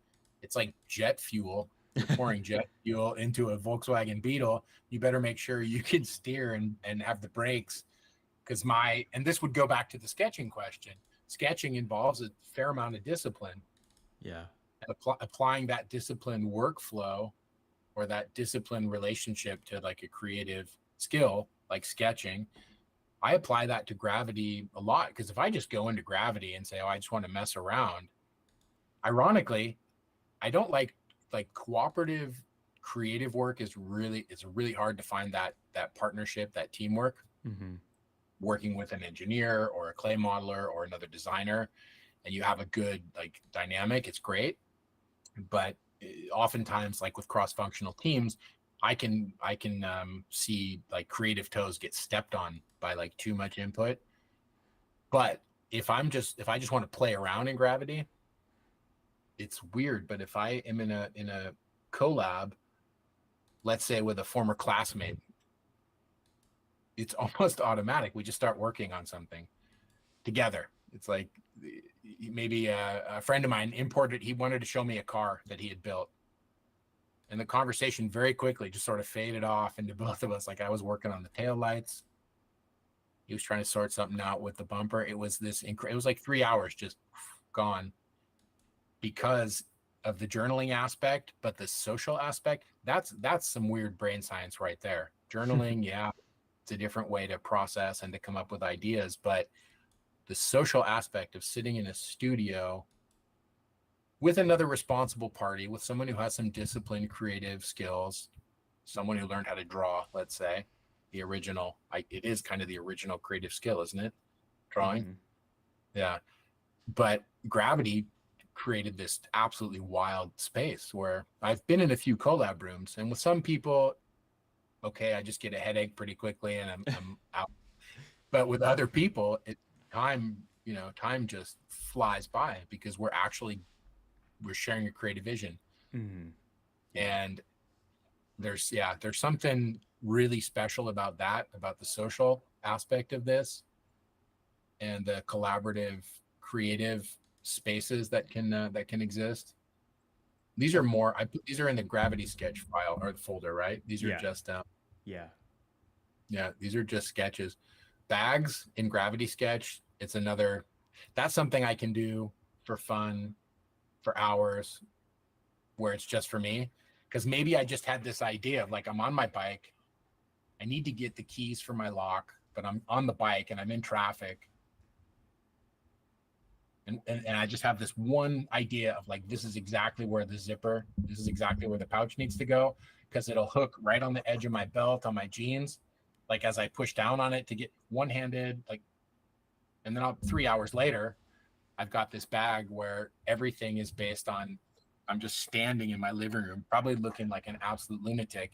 like jet fuel. You're pouring jet fuel into a Volkswagen Beetle. You better make sure you can steer and have the brakes. Because and this would go back to the sketching question. Sketching involves a fair amount of discipline. Yeah. Applying that discipline workflow or that discipline relationship to like a creative skill like sketching, I apply that to Gravity a lot. Because if I just go into Gravity and say, oh, I just want to mess around, ironically, I don't like cooperative creative work. It's really hard to find that partnership, that teamwork. Mm-hmm. Working with an engineer or a clay modeler or another designer, and you have a good like dynamic, it's great. But oftentimes, like with cross-functional teams, I can see like creative toes get stepped on by like too much input. But if I just want to play around in Gravity, it's weird. But if I am in a collab, let's say with a former classmate, it's almost automatic. We just start working on something together. It's like maybe a friend of mine he wanted to show me a car that he had built. And the conversation very quickly just sort of faded off into both of us. Like I was working on the tail lights. He was trying to sort something out with the bumper. It was it was like 3 hours just gone because of the journaling aspect, but the social aspect, that's some weird brain science right there. Journaling, yeah, it's a different way to process and to come up with ideas, but the social aspect of sitting in a studio with another responsible party, with someone who has some disciplined creative skills, someone who learned how to draw, let's say, the original, it is kind of the original creative skill, isn't it? Drawing. Mm-hmm. Yeah. But Gravity created this absolutely wild space where I've been in a few collab rooms, and with some people, okay, I just get a headache pretty quickly and I'm out. But with other people, time just flies by because we're sharing a creative vision. Mm-hmm. And there's something really special about the social aspect of this and the collaborative creative spaces that can exist. These are these are in the Gravity sketch file or the folder, right? These are just these are just sketches. Bags in Gravity sketch, that's something I can do for fun for hours where it's just for me. Because maybe I just had this idea of like, I'm on my bike, I need to get the keys for my lock, but I'm on the bike and I'm in traffic. And I just have this one idea of like, this is exactly where this is exactly where the pouch needs to go, because it'll hook right on the edge of my belt on my jeans. Like as I push down on it to get one-handed, like, and then 3 hours later, I've got this bag where everything is based on, I'm just standing in my living room, probably looking like an absolute lunatic,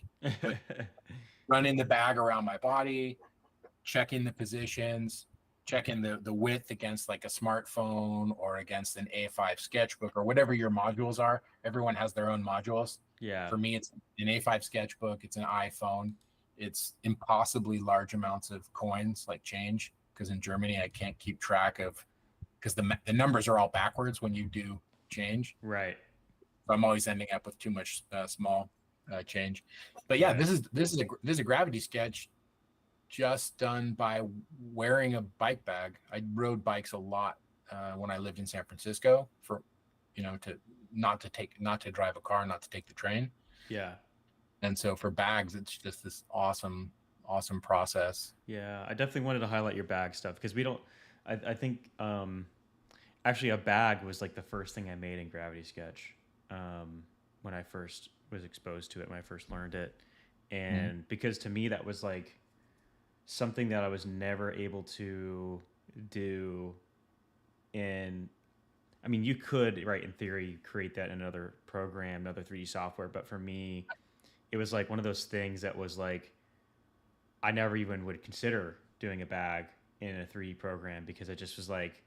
running the bag around my body, checking the positions, checking the width against like a smartphone or against an A5 sketchbook or whatever your modules are. Everyone has their own modules. Yeah. For me, it's an A5 sketchbook. It's an iPhone. It's impossibly large amounts of coins, like change, because in Germany, I can't keep track of, because the numbers are all backwards when you do change. Right. So I'm always ending up with too much small change. But yeah, this is a Gravity sketch just done by wearing a bike bag. I rode bikes a lot when I lived in San Francisco for, not to drive a car, not to take the train. Yeah. And so for bags, it's just this awesome process. Yeah, I definitely wanted to highlight your bag stuff because I think actually a bag was like the first thing I made in Gravity Sketch when I first was exposed to it, when I first learned it. And because to me that was like something that I was never able to do I mean, you could, right, in theory, create that in another program, another 3D software, but for me, it was like one of those things that was like, I never even would consider doing a bag in a 3D program because it just was like,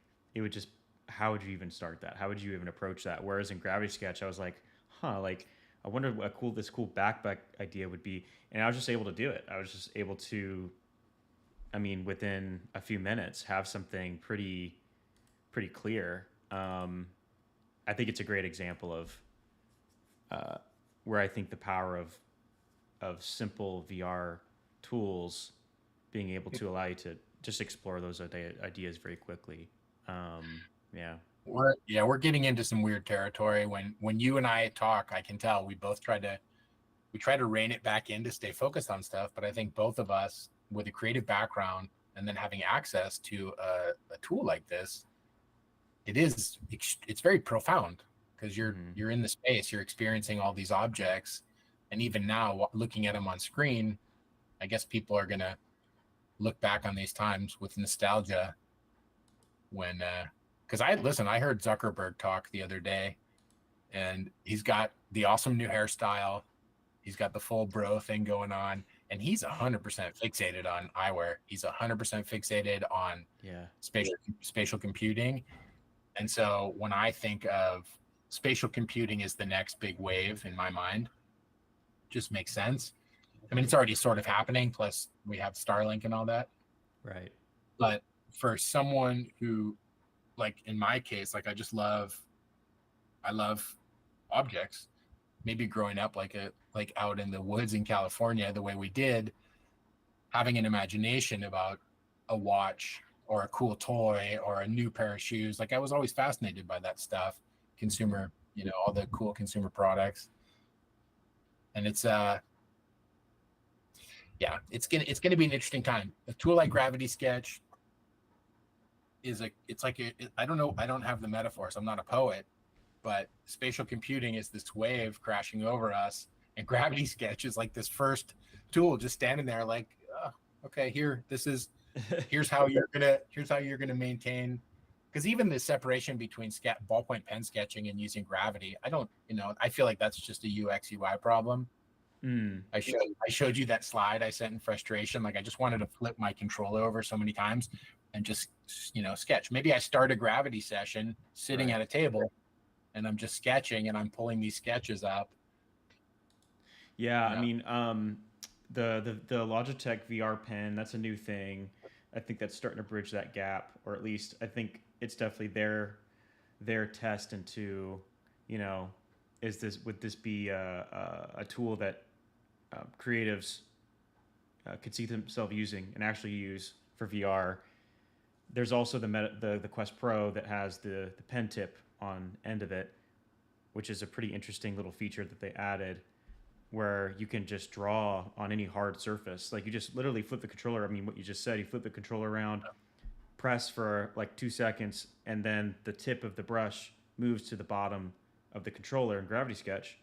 how would you even start that? How would you even approach that? Whereas in Gravity Sketch, I was like, like, I wonder what this cool backpack idea would be. And I was just able to do it. I was just able to, I mean, within a few minutes, have something pretty clear. I think it's a great example of where I think the power of simple VR tools being able to allow you to just explore those ideas very quickly. Yeah. We're getting into some weird territory. When you and I talk, I can tell we try to rein it back in to stay focused on stuff. But I think both of us with a creative background and then having access to a tool like this, it's very profound because you're in the space, you're experiencing all these objects. And even now looking at them on screen, I guess people are going to look back on these times with nostalgia when, because I heard Zuckerberg talk the other day, and he's got the awesome new hairstyle. He's got the full bro thing going on, and he's 100% fixated on eyewear. He's 100% fixated on spatial computing. And so when I think of spatial computing as the next big wave in my mind, just makes sense. I mean, it's already sort of happening. Plus, we have Starlink and all that. Right. But for someone who, like in my case, like I love objects. Maybe growing up like out in the woods in California, the way we did, having an imagination about a watch or a cool toy or a new pair of shoes. Like I was always fascinated by that stuff, consumer, all the cool consumer products. And it's gonna be an interesting time. A tool like Gravity Sketch I don't know, I don't have the metaphors. I'm not a poet, but spatial computing is this wave crashing over us, and Gravity Sketch is like this first tool just standing there like, okay, here's how you're gonna maintain, because even the separation between ballpoint pen sketching and using Gravity, I feel like that's just a UX UI problem. I showed you that slide I sent in frustration. Like I just wanted to flip my controller over so many times and just sketch. Maybe I start a Gravity session sitting at a table and I'm just sketching and I'm pulling these sketches up. Yeah, I mean, the Logitech VR pen, that's a new thing. I think that's starting to bridge that gap, or at least I think it's definitely their test into, would this be a tool that creatives could see themselves using and actually use for VR. There's also the Quest Pro that has the pen tip on end of it, which is a pretty interesting little feature that they added, where you can just draw on any hard surface. Like you just literally flip the controller. I mean, what you just said, you flip the controller around, press for like 2 seconds, and then the tip of the brush moves to the bottom of the controller in Gravity Sketch,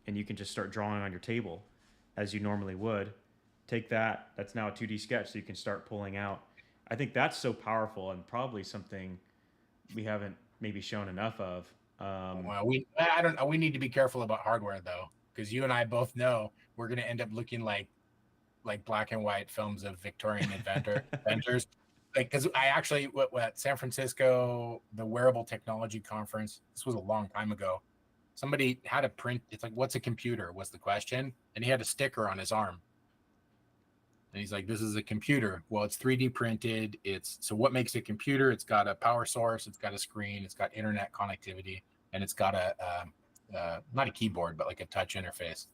and you can just start drawing on your table as you normally would. Take that, that's now a 2D sketch, so you can start pulling out. I think that's so powerful and probably something we haven't maybe shown enough of. Well, I don't know. We need to be careful about hardware though, because you and I both know we're going to end up looking like black and white films of Victorian inventors. Like, because I actually, what San Francisco, the Wearable Technology Conference, this was a long time ago. Somebody had a print. It's like, what's a computer? Was the question, and he had a sticker on his arm. And he's like, this is a computer. Well, it's 3D printed. So what makes a computer? It's got a power source. It's got a screen. It's got internet connectivity, and it's got not a keyboard, but like a touch interface.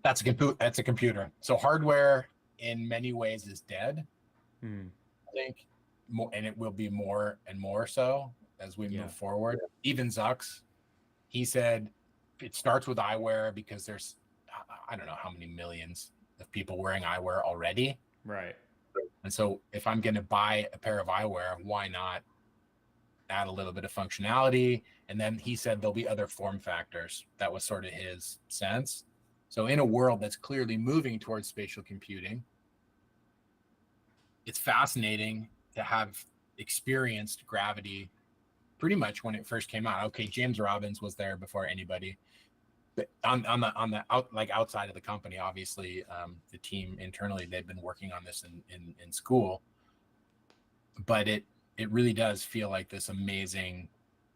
That's a computer. So hardware in many ways is dead. I think more, and it will be more and more so as we move forward. Even Zucks, he said it starts with eyewear because there's, I don't know how many millions of people wearing eyewear already. Right. And so if I'm going to buy a pair of eyewear, why not add a little bit of functionality? And then he said there'll be other form factors. That was sort of his sense. So in a world that's clearly moving towards spatial computing, it's fascinating to have experienced Gravity pretty much when it first came out. Okay, James Robbins was there before anybody. But outside of the company, obviously, the team internally, they've been working on this in school. But it really does feel like this amazing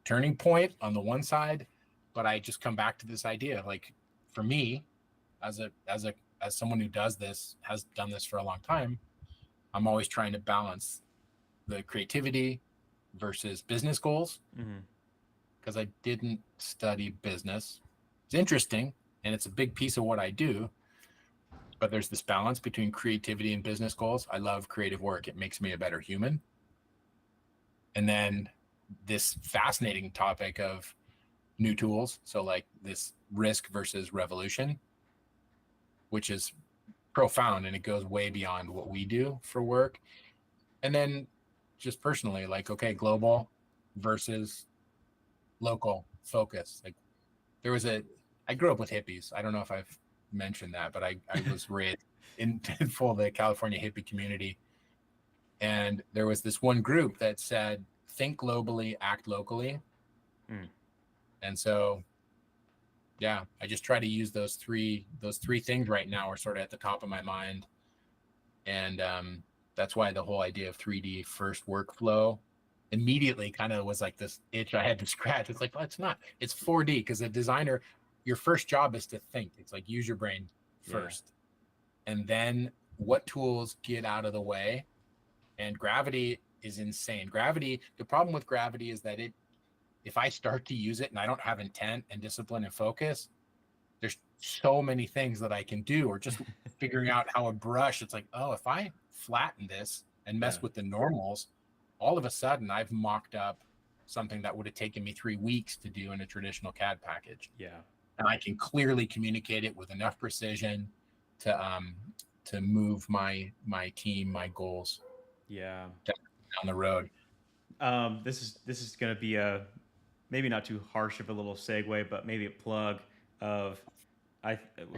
turning point on the one side. But I just come back to this idea, like for me, as someone who has done this for a long time, I'm always trying to balance the creativity versus business goals, because I didn't study business. It's interesting and it's a big piece of what I do, but there's this balance between creativity and business goals. I love creative work. It makes me a better human. And then this fascinating topic of new tools. So like this risk versus revolution, which is profound, and it goes way beyond what we do for work. And then just personally, like, okay, global versus local focus. Like I grew up with hippies. I don't know if I've mentioned that, but I was raised in full the California hippie community. And there was this one group that said, think globally, act locally. And so Yeah, I just try to use those three things right now are sort of at the top of my mind. And that's why the whole idea of 3D first workflow immediately kind of was like this itch I had to scratch. It's like, well, it's not, it's 4D, because a designer, your first job is to think. It's like use your brain first. And then what tools get out of the way. And Gravity is insane. Gravity, the problem with Gravity is that if I start to use it and I don't have intent and discipline and focus, there's so many things that I can do, or just figuring out how a brush, it's like, oh, if I flatten this and mess with the normals, all of a sudden I've mocked up something that would have taken me 3 weeks to do in a traditional CAD package. Yeah. And I can clearly communicate it with enough precision to move my team, my goals. Yeah. Down the road. This is going to be a maybe not too harsh of a little segue, but maybe a plug of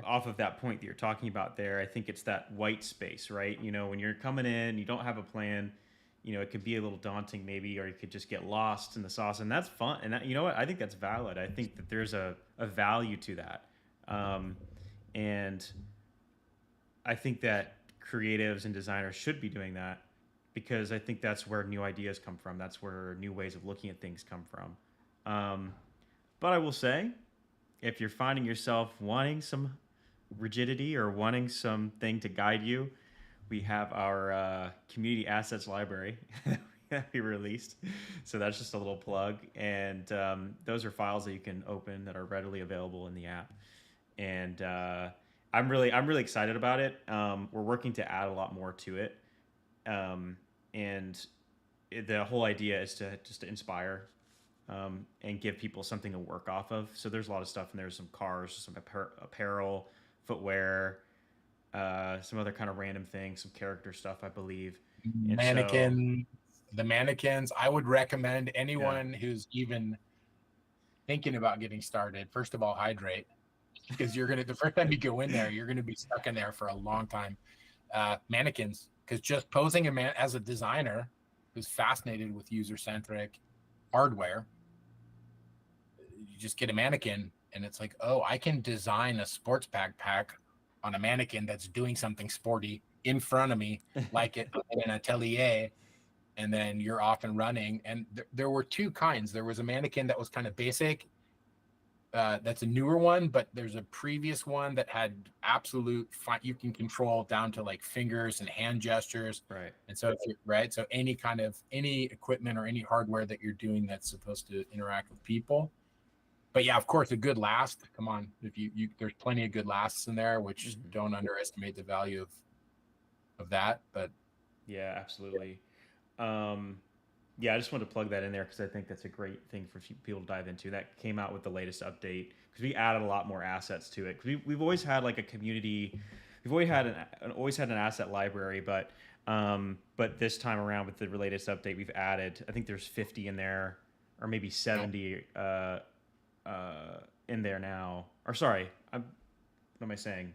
off of that point that you're talking about there. I think it's that white space, right? You know, when you're coming in, you don't have a plan. You know, it could be a little daunting maybe, or you could just get lost in the sauce, and that's fun. And that, you know what? I think that's valid. I think that there's a value to that, and I think that creatives and designers should be doing that, because I think that's where new ideas come from. That's where new ways of looking at things come from. But I will say, if you're finding yourself wanting some rigidity or wanting something to guide you, we have our community assets library that we released. So that's just a little plug. And those are files that you can open that are readily available in the app. And I'm really excited about it. We're working to add a lot more to it. And the whole idea is to just to inspire and give people something to work off of. So there's a lot of stuff in there, some cars, some apparel, footwear, some other kind of random things, some character stuff, I believe. The mannequins. I would recommend anyone who's even thinking about getting started, first of all, hydrate, because the first time you go in there, you're gonna be stuck in there for a long time. Mannequins, because just posing as a designer who's fascinated with user-centric hardware, you just get a mannequin and it's like, oh, I can design a sports backpack on a mannequin that's doing something sporty in front of me, like it in an atelier, and then you're off and running. And there were two kinds. There was a mannequin that was kind of basic. That's a newer one, but there's a previous one that had absolute you can control down to like fingers and hand gestures. Right. And so so any equipment or any hardware that you're doing that's supposed to interact with people. But yeah, of course, a good last. Come on, if you there's plenty of good lasts in there, which don't underestimate the value of that. But yeah, absolutely. Yeah, I just wanted to plug that in there because I think that's a great thing for people to dive into. That came out with the latest update because we added a lot more assets to it. Because we've always had like a community, we've always had an asset library, but this time around with the latest update, we've added. I think there's 50 in there, or maybe 70 in there now. Or sorry, what am I saying?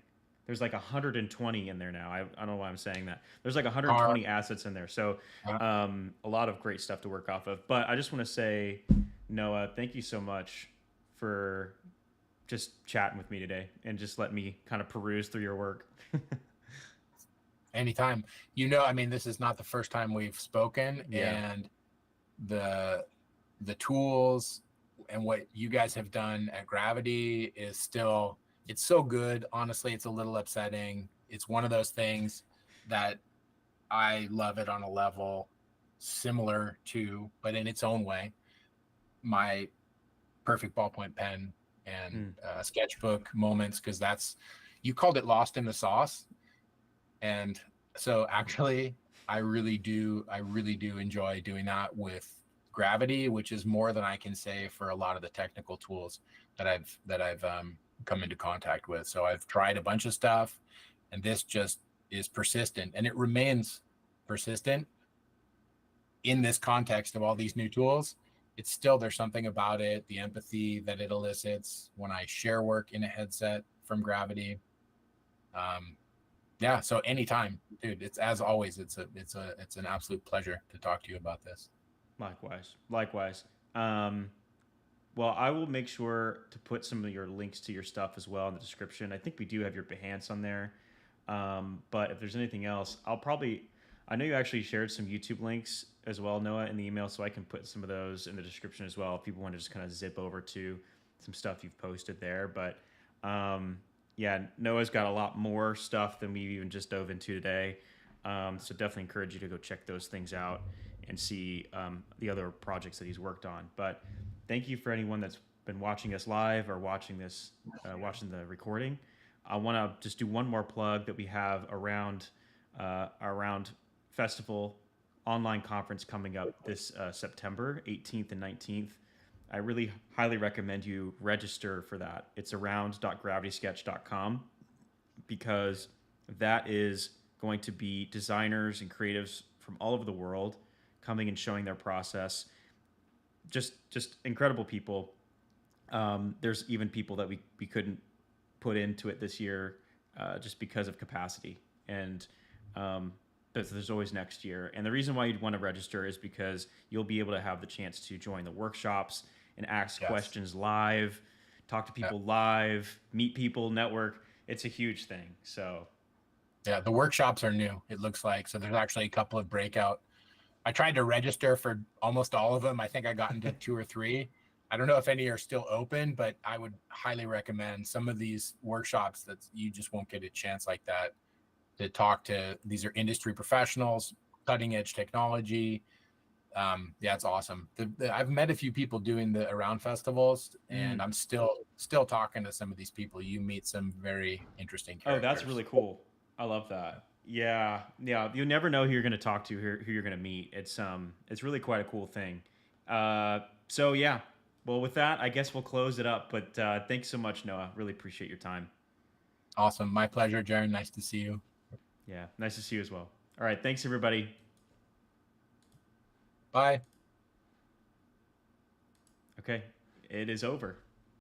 There's like 120 in there now. I don't know why I'm saying that. There's like 120 assets in there. So a lot of great stuff to work off of. But I just want to say, Noah, thank you so much for just chatting with me today and just let me kind of peruse through your work. Anytime. You know, I mean, this is not the first time we've spoken, and the tools and what you guys have done at Gravity is still, it's so good. Honestly, it's a little upsetting. It's one of those things that I love it on a level similar to, but in its own way, my perfect ballpoint pen and sketchbook moments, because you called it lost in the sauce. And so actually, I really do enjoy doing that with Gravity, which is more than I can say for a lot of the technical tools that I've come into contact with. So I've tried a bunch of stuff, and this just is persistent, and it remains persistent in this context of all these new tools. It's still, there's something about it, the empathy that it elicits when I share work in a headset from Gravity. So anytime, dude, it's, as always, it's an absolute pleasure to talk to you about this. Likewise. Well, I will make sure to put some of your links to your stuff as well in the description. I think we do have your Behance on there. But if there's anything else, I know you actually shared some YouTube links as well, Noah, in the email, so I can put some of those in the description as well if people want to just kind of zip over to some stuff you've posted there. But yeah, Noah's got a lot more stuff than we even just dove into today. So definitely encourage you to go check those things out and see the other projects that he's worked on. But thank you for anyone that's been watching us live or watching watching the recording. I want to just do one more plug that we have around festival online conference coming up this September 18th and 19th. I really highly recommend you register for that. It's around.gravitysketch.com because that is going to be designers and creatives from all over the world coming and showing their process. Just incredible people. There's even people that we couldn't put into it this year just because of capacity. And but there's always next year. And the reason why you'd want to register is because you'll be able to have the chance to join the workshops and ask questions live, talk to people live, meet people, network. It's a huge thing. So yeah, the workshops are new, it looks like. So there's actually a couple of breakout. I tried to register for almost all of them. I think I got into 2 or 3. I don't know if any are still open, but I would highly recommend some of these workshops that you just won't get a chance like that to talk to. These are industry professionals, cutting edge technology. Yeah, it's awesome. I've met a few people doing the Around festivals, and I'm still talking to some of these people. You meet some very interesting characters. Oh, that's really cool. I love that. Yeah. You never know who you're going to talk to, who you're going to meet. It's really quite a cool thing. So yeah. Well, with that, I guess we'll close it up. But thanks so much, Noah. Really appreciate your time. Awesome. My pleasure, Jaron. Nice to see you. Yeah, nice to see you as well. All right. Thanks, everybody. Bye. Okay. It is over.